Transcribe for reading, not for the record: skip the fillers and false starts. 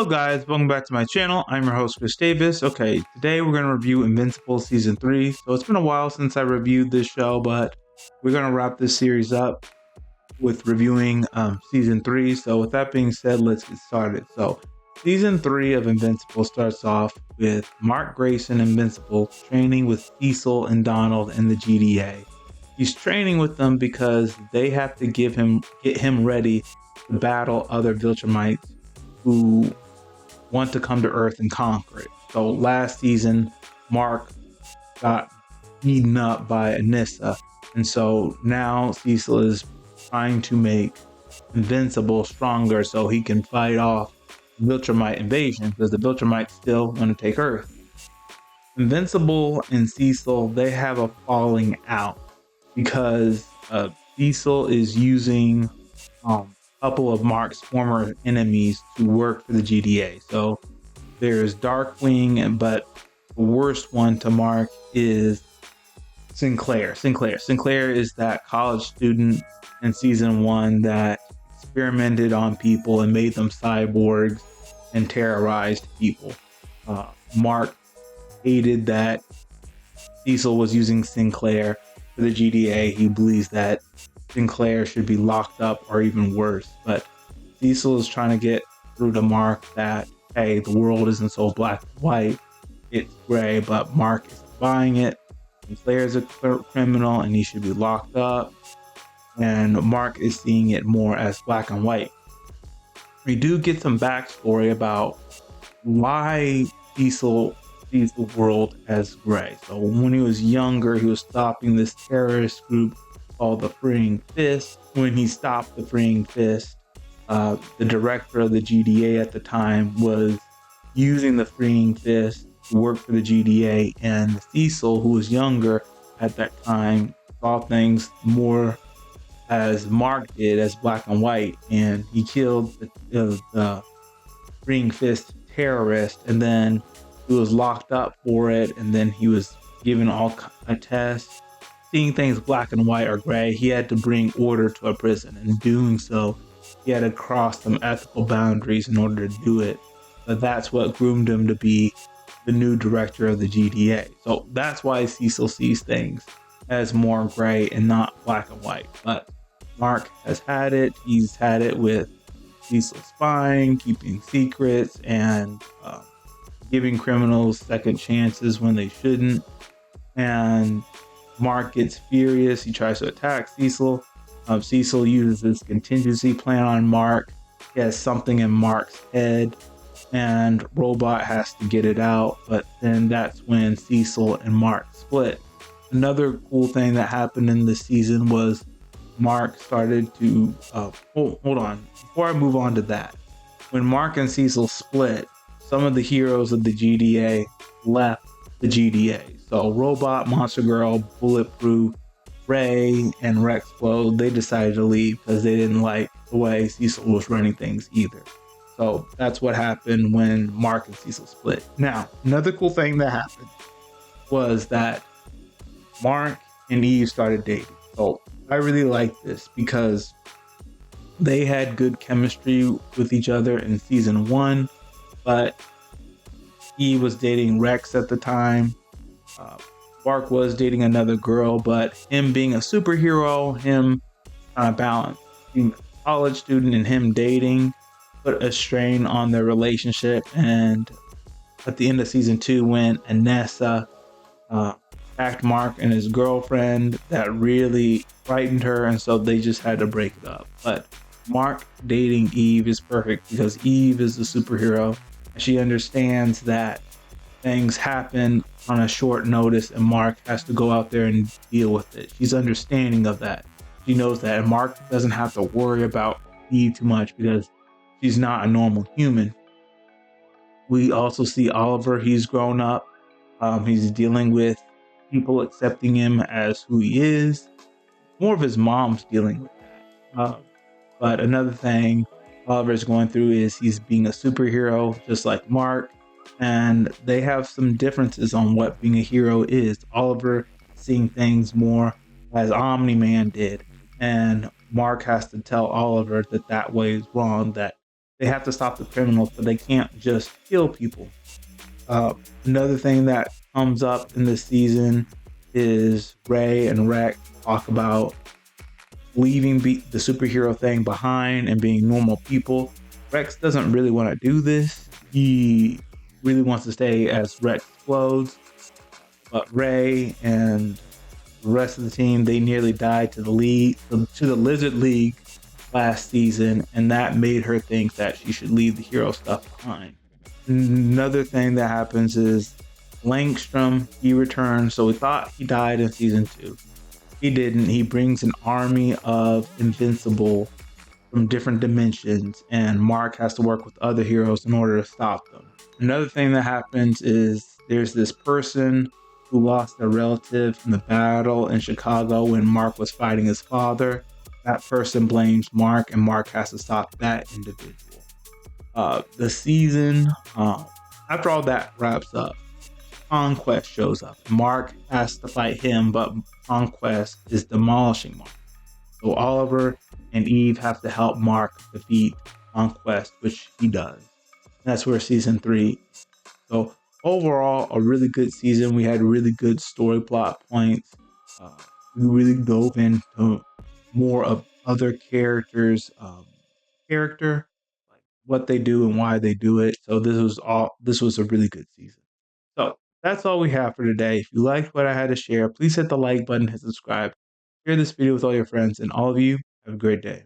Hello guys, welcome back to my channel. I'm your host Chris Davis. Okay, today we're going to review Invincible Season 3. So it's been a while since I reviewed this show, but we're going to wrap this series up with reviewing Season 3. So with that being said, let's get started. So Season 3 of Invincible starts off with Mark Grayson, Invincible, training with Cecil and Donald in the GDA. He's training with them because they have to get him ready to battle other Viltrumites who want to come to Earth and conquer it. So last season, Mark got beaten up by Anissa, and so now Cecil is trying to make Invincible stronger so he can fight off Viltrumite invasion, because the Viltrumites still want to take Earth. Invincible and Cecil, they have a falling out because Cecil is using couple of Mark's former enemies to work for the GDA. So there's Darkwing, but the worst one to Mark is Sinclair. Sinclair is that college student in season 1 that experimented on people and made them cyborgs and terrorized people. Mark hated that Cecil was using Sinclair for the GDA. He believes that Sinclair should be locked up or even worse, but Cecil is trying to get through to Mark that, hey, the world isn't so black and white, it's gray, but Mark isn't buying it. Sinclair is a criminal and he should be locked up, and Mark is seeing it more as black and white. We do get some backstory about why Cecil sees the world as gray. So when he was younger, he was stopping this terrorist group called the Freeing Fist. When he stopped the Freeing Fist, the director of the GDA at the time was using the Freeing Fist to work for the GDA, and Cecil, who was younger at that time, saw things more as Mark did, as black and white, and he killed the Freeing Fist terrorist, and then he was locked up for it, and then he was given a test. Seeing things black and white or gray, he had to bring order to a prison. And doing so, he had to cross some ethical boundaries in order to do it. But that's what groomed him to be the new director of the GDA. So that's why Cecil sees things as more gray and not black and white. But Mark has had it. He's had it with Cecil spying, keeping secrets, and giving criminals second chances when they shouldn't. And Mark gets furious. He tries to attack Cecil. Cecil uses his contingency plan on Mark. He has something in Mark's head, and Robot has to get it out. But then that's when Cecil and Mark split. Another cool thing that happened in this season was Mark started to... hold on. Before I move on to that, when Mark and Cecil split, some of the heroes of the GDA left the GDA. So Robot, Monster Girl, Bulletproof, Ray, and Rexplode, they decided to leave because they didn't like the way Cecil was running things either. So that's what happened when Mark and Cecil split. Now, another cool thing that happened was that Mark and Eve started dating. So I really like this because they had good chemistry with each other in season 1, but Eve was dating Rex at the time. Mark was dating another girl, but him being a superhero, him kind of balanced being a college student and him dating put a strain on their relationship. And at the end of season 2, when Anissa attacked Mark and his girlfriend, that really frightened her, and so they just had to break it up. But Mark dating Eve is perfect because Eve is a superhero. She understands that things happen on a short notice and Mark has to go out there and deal with it. She's understanding of that. She knows that, and Mark doesn't have to worry about Eve too much because she's not a normal human. We also see Oliver. He's grown up. He's dealing with people accepting him as who he is. More of his mom's dealing with that. But another thing Oliver's going through is he's being a superhero just like Mark, and they have some differences on what being a hero is. Oliver seeing things more as Omni-Man did, and Mark has to tell Oliver that that way is wrong, that they have to stop the criminals, but they can't just kill people. Another thing that comes up in this season is Ray and Rex talk about leaving the superhero thing behind and being normal people. Rex doesn't really want to do this. He really wants to stay as Rex explodes. But Ray and the rest of the team, they nearly died to the Lizard League last season, and that made her think that she should leave the hero stuff behind. Another thing that happens is Langstrom, he returns. So we thought he died in season 2. He didn't. He brings an army of Invincible from different dimensions, and Mark has to work with other heroes in order to stop them. Another thing that happens is there's this person who lost a relative in the battle in Chicago when Mark was fighting his father. That person blames Mark, and Mark has to stop that individual. The season, after all that wraps up, Conquest shows up. Mark has to fight him, but Conquest is demolishing Mark. So Oliver and Eve have to help Mark defeat Conquest, which he does. That's where season 3. So overall, a really good season. We had really good story plot points. We really dove into more of other characters' character, like what they do and why they do it. So this was a really good season. So that's all we have for today. If you liked what I had to share, please hit the like button, hit subscribe, share this video with all your friends, and all of you have a great day.